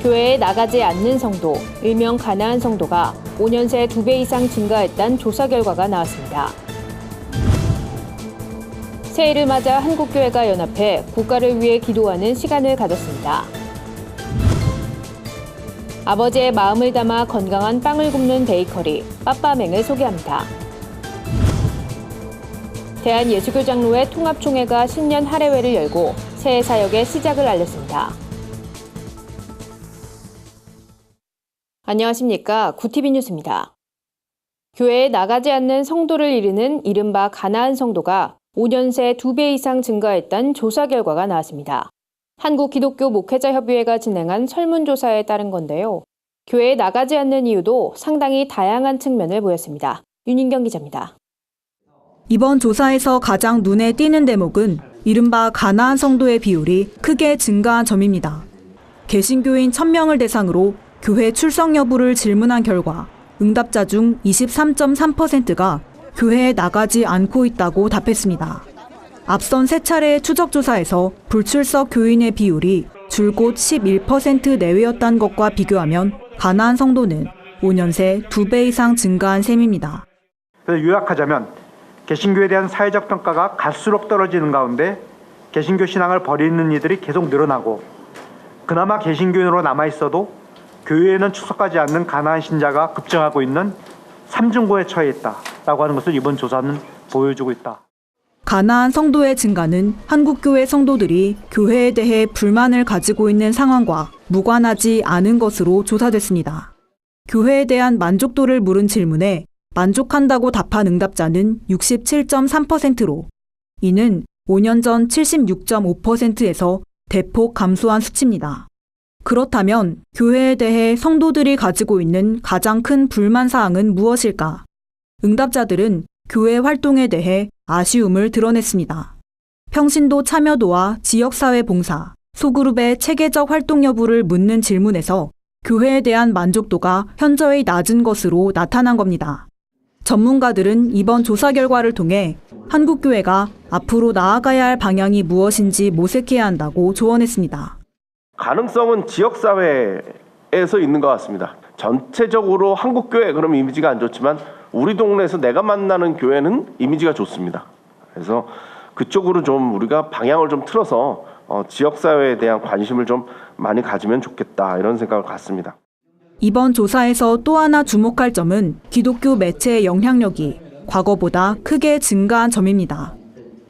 교회에 나가지 않는 성도, 일명 가나안 성도가 5년 새 2배 이상 증가했다는 조사 결과가 나왔습니다. 새해를 맞아 한국교회가 연합해 국가를 위해 기도하는 시간을 가졌습니다. 아버지의 마음을 담아 건강한 빵을 굽는 베이커리, 빠빠맹을 소개합니다. 대한예수교장로회 통합총회가 신년 할애회를 열고 새해 사역의 시작을 알렸습니다. 안녕하십니까. 구티비 뉴스입니다. 교회에 나가지 않는 성도를 이르는 이른바 가나안 성도가 5년 새 2배 이상 증가했다는 조사 결과가 나왔습니다. 한국기독교목회자협의회가 진행한 설문조사에 따른 건데요. 교회에 나가지 않는 이유도 상당히 다양한 측면을 보였습니다. 윤인경 기자입니다. 이번 조사에서 가장 눈에 띄는 대목은 이른바 가나안 성도의 비율이 크게 증가한 점입니다. 개신교인 1000명을 대상으로 교회 출석 여부를 질문한 결과 응답자 중 23.3%가 교회에 나가지 않고 있다고 답했습니다. 앞선 3차례의 추적조사에서 불출석 교인의 비율이 줄곧 11% 내외였다는 것과 비교하면 가나안 성도는 5년 새 2배 이상 증가한 셈입니다. 요약하자면 개신교에 대한 사회적 평가가 갈수록 떨어지는 가운데 개신교 신앙을 버리는 이들이 계속 늘어나고 그나마 개신교인으로 남아있어도 교회에는 출석하지 않는 가나안 신자가 급증하고 있는 삼중고에 처해 있다라고 하는 것을 이번 조사는 보여주고 있다. 가나안 성도의 증가는 한국교회 성도들이 교회에 대해 불만을 가지고 있는 상황과 무관하지 않은 것으로 조사됐습니다. 교회에 대한 만족도를 물은 질문에 만족한다고 답한 응답자는 67.3%로 이는 5년 전 76.5%에서 대폭 감소한 수치입니다. 그렇다면 교회에 대해 성도들이 가지고 있는 가장 큰 불만 사항은 무엇일까? 응답자들은 교회 활동에 대해 아쉬움을 드러냈습니다. 평신도 참여도와 지역사회 봉사, 소그룹의 체계적 활동 여부를 묻는 질문에서 교회에 대한 만족도가 현저히 낮은 것으로 나타난 겁니다. 전문가들은 이번 조사 결과를 통해 한국교회가 앞으로 나아가야 할 방향이 무엇인지 모색해야 한다고 조언했습니다. 가능성은 지역사회에서 있는 것 같습니다. 전체적으로 한국교회 그럼 이미지가 안 좋지만 우리 동네에서 내가 만나는 교회는 이미지가 좋습니다. 그래서 그쪽으로 좀 우리가 방향을 좀 틀어서 지역사회에 대한 관심을 좀 많이 가지면 좋겠다 이런 생각을 갖습니다. 이번 조사에서 또 하나 주목할 점은 기독교 매체의 영향력이 과거보다 크게 증가한 점입니다.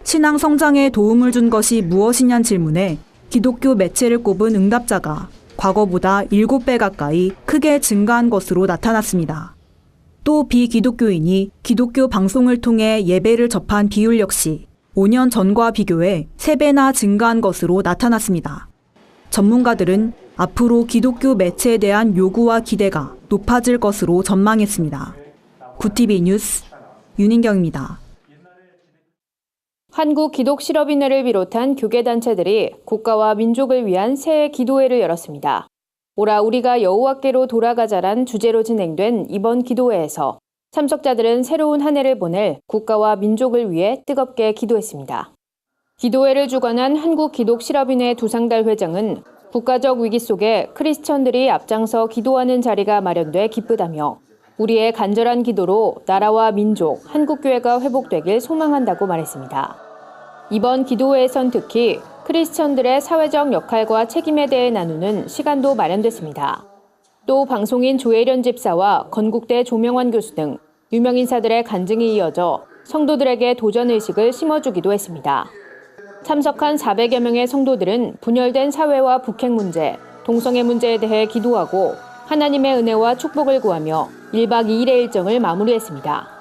신앙 성장에 도움을 준 것이 무엇이냐는 질문에 기독교 매체를 꼽은 응답자가 과거보다 7배 가까이 크게 증가한 것으로 나타났습니다. 또 비기독교인이 기독교 방송을 통해 예배를 접한 비율 역시 5년 전과 비교해 3배나 증가한 것으로 나타났습니다. 전문가들은 앞으로 기독교 매체에 대한 요구와 기대가 높아질 것으로 전망했습니다. 구티비 뉴스 윤인경입니다. 한국기독실업인회를 비롯한 교계단체들이 국가와 민족을 위한 새해 기도회를 열었습니다. 오라 우리가 여호와께로 돌아가자란 주제로 진행된 이번 기도회에서 참석자들은 새로운 한 해를 보낼 국가와 민족을 위해 뜨겁게 기도했습니다. 기도회를 주관한 한국기독실업인회 두상달 회장은 국가적 위기 속에 크리스천들이 앞장서 기도하는 자리가 마련돼 기쁘다며 우리의 간절한 기도로 나라와 민족, 한국교회가 회복되길 소망한다고 말했습니다. 이번 기도회에선 특히 크리스천들의 사회적 역할과 책임에 대해 나누는 시간도 마련됐습니다. 또 방송인 조혜련 집사와 건국대 조명환 교수 등 유명 인사들의 간증이 이어져 성도들에게 도전의식을 심어주기도 했습니다. 참석한 400여 명의 성도들은 분열된 사회와 북핵 문제, 동성애 문제에 대해 기도하고 하나님의 은혜와 축복을 구하며 1박 2일의 일정을 마무리했습니다.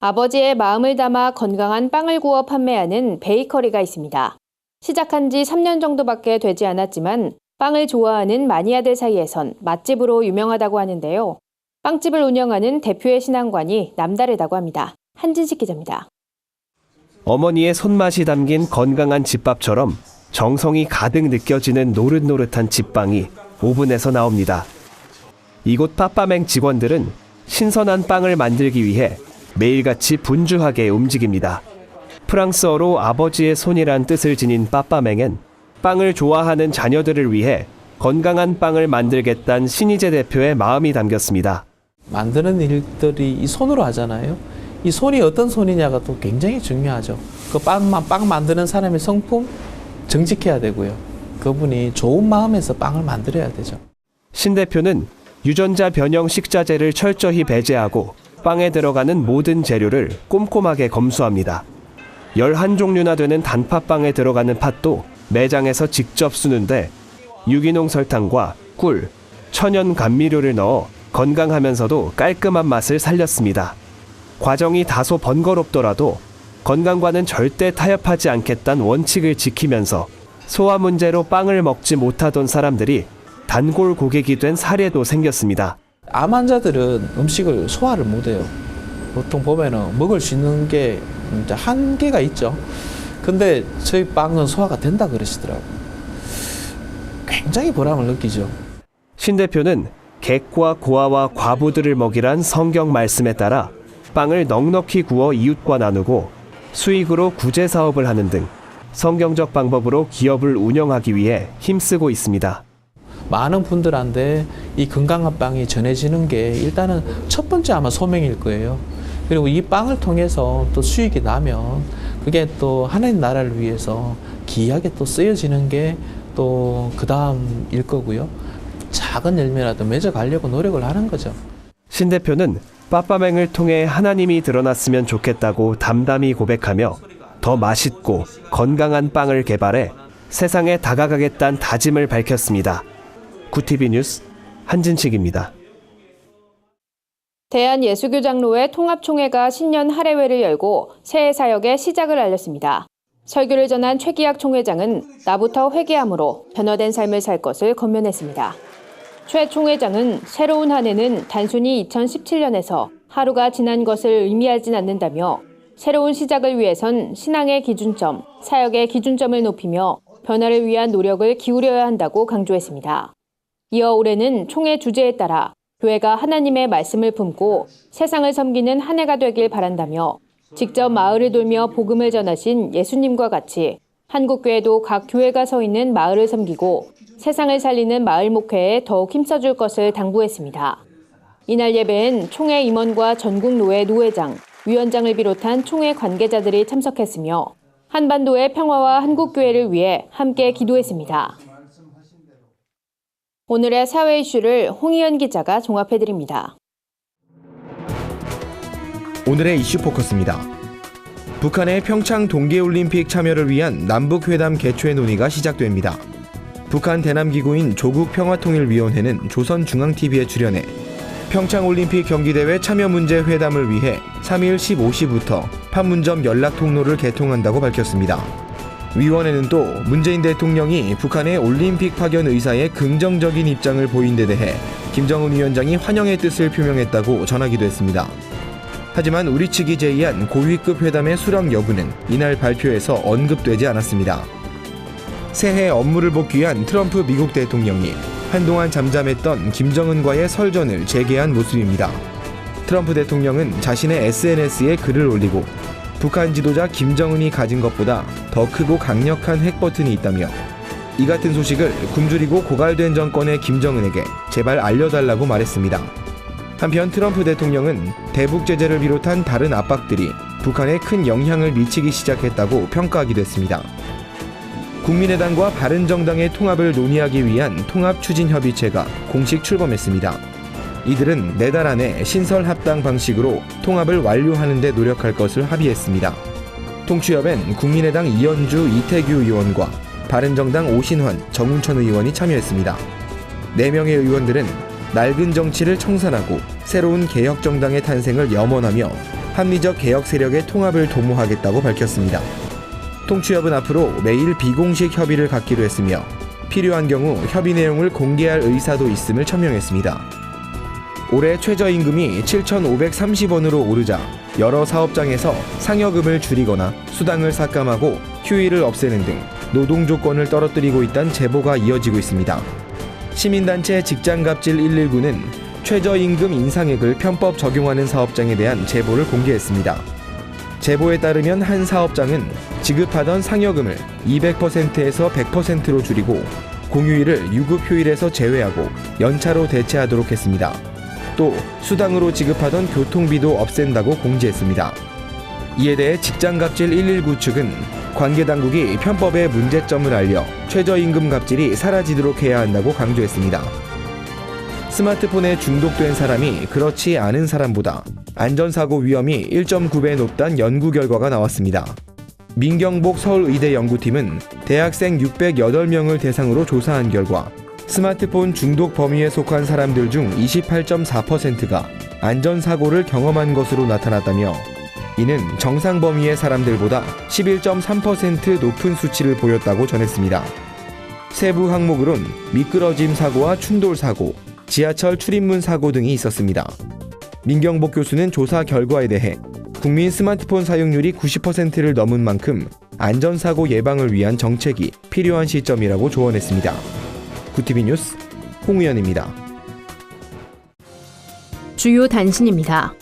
아버지의 마음을 담아 건강한 빵을 구워 판매하는 베이커리가 있습니다. 시작한 지 3년 정도밖에 되지 않았지만 빵을 좋아하는 마니아들 사이에선 맛집으로 유명하다고 하는데요. 빵집을 운영하는 대표의 신앙관이 남다르다고 합니다. 한진식 기자입니다. 어머니의 손맛이 담긴 건강한 집밥처럼 정성이 가득 느껴지는 노릇노릇한 집빵이 오븐에서 나옵니다. 이곳 빠빠맹 직원들은 신선한 빵을 만들기 위해 매일같이 분주하게 움직입니다. 프랑스어로 아버지의 손이란 뜻을 지닌 빠빠맹은 빵을 좋아하는 자녀들을 위해 건강한 빵을 만들겠다는 신희재 대표의 마음이 담겼습니다. 만드는 일들이 이 손으로 하잖아요. 이 손이 어떤 손이냐가 또 굉장히 중요하죠. 그 빵 만드는 사람의 성품 정직해야 되고요. 그분이 좋은 마음에서 빵을 만들어야 되죠. 신 대표는 유전자 변형 식자재를 철저히 배제하고 빵에 들어가는 모든 재료를 꼼꼼하게 검수합니다. 11종류나 되는 단팥빵에 들어가는 팥도 매장에서 직접 쓰는데 유기농 설탕과 꿀, 천연 감미료를 넣어 건강하면서도 깔끔한 맛을 살렸습니다. 과정이 다소 번거롭더라도 건강과는 절대 타협하지 않겠다는 원칙을 지키면서 소화 문제로 빵을 먹지 못하던 사람들이 단골 고객이 된 사례도 생겼습니다. 암 환자들은 음식을 소화를 못해요. 보통 보면은 먹을 수 있는 게 이제 한계가 있죠. 근데 저희 빵은 소화가 된다 그러시더라고요. 굉장히 보람을 느끼죠. 신 대표는 객과 고아와 과부들을 먹이란 성경 말씀에 따라 빵을 넉넉히 구워 이웃과 나누고 수익으로 구제 사업을 하는 등 성경적 방법으로 기업을 운영하기 위해 힘쓰고 있습니다. 많은 분들한테 이 건강한 빵이 전해지는 게 일단은 첫 번째 아마 소명일 거예요. 그리고 이 빵을 통해서 또 수익이 나면 그게 또 하나님 나라를 위해서 귀하게 또 쓰여지는 게 또 그 다음일 거고요. 작은 열매라도 맺어가려고 노력을 하는 거죠. 신 대표는 빠빠맹을 통해 하나님이 드러났으면 좋겠다고 담담히 고백하며 더 맛있고 건강한 빵을 개발해 세상에 다가가겠다는 다짐을 밝혔습니다. 구티비 뉴스 한진식입니다. 대한예수교장로회 통합총회가 신년 할애회를 열고 새해 사역의 시작을 알렸습니다. 설교를 전한 최기학 총회장은 나부터 회개함으로 변화된 삶을 살 것을 권면했습니다. 최 총회장은 새로운 한 해는 단순히 2017년에서 하루가 지난 것을 의미하진 않는다며 새로운 시작을 위해선 신앙의 기준점, 사역의 기준점을 높이며 변화를 위한 노력을 기울여야 한다고 강조했습니다. 이어 올해는 총회 주제에 따라 교회가 하나님의 말씀을 품고 세상을 섬기는 한 해가 되길 바란다며 직접 마을을 돌며 복음을 전하신 예수님과 같이 한국교회도 각 교회가 서 있는 마을을 섬기고 세상을 살리는 마을 목회에 더욱 힘써줄 것을 당부했습니다. 이날 예배엔 총회 임원과 전국 노회 노회장, 위원장을 비롯한 총회 관계자들이 참석했으며 한반도의 평화와 한국교회를 위해 함께 기도했습니다. 오늘의 사회 이슈를 홍희연 기자가 종합해드립니다. 오늘의 이슈 포커스입니다. 북한의 평창 동계올림픽 참여를 위한 남북회담 개최 논의가 시작됩니다. 북한 대남기구인 조국평화통일위원회는 조선중앙TV에 출연해 평창올림픽 경기대회 참여 문제 회담을 위해 3일 15시부터 판문점 연락통로를 개통한다고 밝혔습니다. 위원회는 또 문재인 대통령이 북한의 올림픽 파견 의사에 긍정적인 입장을 보인 데 대해 김정은 위원장이 환영의 뜻을 표명했다고 전하기도 했습니다. 하지만 우리 측이 제의한 고위급 회담의 수락 여부는 이날 발표에서 언급되지 않았습니다. 새해 업무를 복귀한 트럼프 미국 대통령이 한동안 잠잠했던 김정은과의 설전을 재개한 모습입니다. 트럼프 대통령은 자신의 SNS에 글을 올리고 북한 지도자 김정은이 가진 것보다 더 크고 강력한 핵버튼이 있다며 이 같은 소식을 굶주리고 고갈된 정권의 김정은에게 제발 알려달라고 말했습니다. 한편 트럼프 대통령은 대북 제재를 비롯한 다른 압박들이 북한에 큰 영향을 미치기 시작했다고 평가하기도 했습니다. 국민의당과 바른정당의 통합을 논의하기 위한 통합추진협의체가 공식 출범했습니다. 이들은 4달 안에 신설합당 방식으로 통합을 완료하는 데 노력할 것을 합의했습니다. 통추협엔 국민의당 이현주, 이태규 의원과 바른정당 오신환, 정운천 의원이 참여했습니다. 4명의 의원들은 낡은 정치를 청산하고 새로운 개혁정당의 탄생을 염원하며 합리적 개혁 세력의 통합을 도모하겠다고 밝혔습니다. 통추협은 앞으로 매일 비공식 협의를 갖기로 했으며 필요한 경우 협의 내용을 공개할 의사도 있음을 천명했습니다. 올해 최저임금이 7,530원으로 오르자 여러 사업장에서 상여금을 줄이거나 수당을 삭감하고 휴일을 없애는 등 노동 조건을 떨어뜨리고 있다는 제보가 이어지고 있습니다. 시민단체 직장갑질 119는 최저임금 인상액을 편법 적용하는 사업장에 대한 제보를 공개했습니다. 제보에 따르면 한 사업장은 지급하던 상여금을 200%에서 100%로 줄이고 공휴일을 유급휴일에서 제외하고 연차로 대체하도록 했습니다. 또 수당으로 지급하던 교통비도 없앤다고 공지했습니다. 이에 대해 직장갑질 119 측은 관계당국이 편법의 문제점을 알려 최저임금 갑질이 사라지도록 해야 한다고 강조했습니다. 스마트폰에 중독된 사람이 그렇지 않은 사람보다 안전사고 위험이 1.9배 높다는 연구 결과가 나왔습니다. 민경복 서울의대 연구팀은 대학생 608명을 대상으로 조사한 결과 스마트폰 중독 범위에 속한 사람들 중 28.4%가 안전사고를 경험한 것으로 나타났다며 이는 정상 범위의 사람들보다 11.3% 높은 수치를 보였다고 전했습니다. 세부 항목으론 미끄러짐 사고와 충돌 사고, 지하철 출입문 사고 등이 있었습니다. 민경복 교수는 조사 결과에 대해 국민 스마트폰 사용률이 90%를 넘은 만큼 안전사고 예방을 위한 정책이 필요한 시점이라고 조언했습니다. 구티비 뉴스 홍우연입니다. 주요 단신입니다.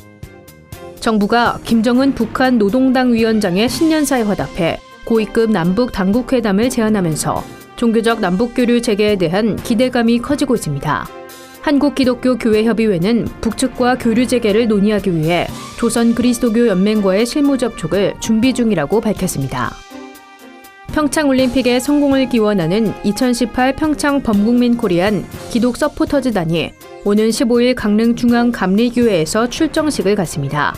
정부가 김정은 북한 노동당 위원장의 신년사에 화답해 고위급 남북 당국회담을 제안하면서 종교적 남북교류 재개에 대한 기대감이 커지고 있습니다. 한국기독교교회협의회는 북측과 교류 재개를 논의하기 위해 조선그리스도교연맹과의 실무 접촉을 준비 중이라고 밝혔습니다. 평창올림픽의 성공을 기원하는 2018 평창 범국민 코리안 기독 서포터즈단이 오는 15일 강릉 중앙감리교회에서 출정식을 갖습니다.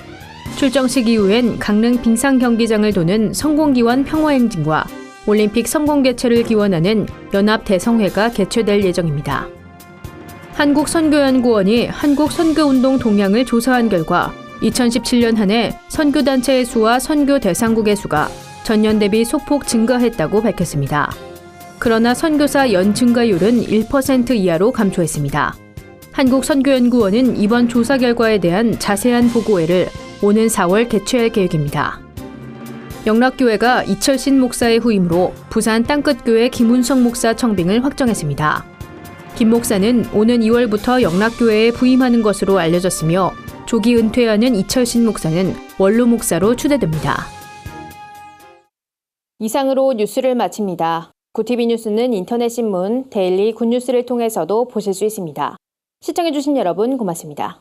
출정식 이후엔 강릉 빙상경기장을 도는 성공기원 평화행진과 올림픽 성공 개최를 기원하는 연합대성회가 개최될 예정입니다. 한국선교연구원이 한국선교운동 동향을 조사한 결과 2017년 한 해 선교단체의 수와 선교 대상국의 수가 전년 대비 소폭 증가했다고 밝혔습니다. 그러나 선교사 연 증가율은 1% 이하로 감소했습니다. 한국선교연구원은 이번 조사 결과에 대한 자세한 보고회를 오는 4월 개최할 계획입니다. 영락교회가 이철신 목사의 후임으로 부산 땅끝교회 김운성 목사 청빙을 확정했습니다. 김 목사는 오는 2월부터 영락교회에 부임하는 것으로 알려졌으며 조기 은퇴하는 이철신 목사는 원로 목사로 추대됩니다. 이상으로 뉴스를 마칩니다. 구티비 뉴스는 인터넷 신문 데일리 굿뉴스를 통해서도 보실 수 있습니다. 시청해주신 여러분 고맙습니다.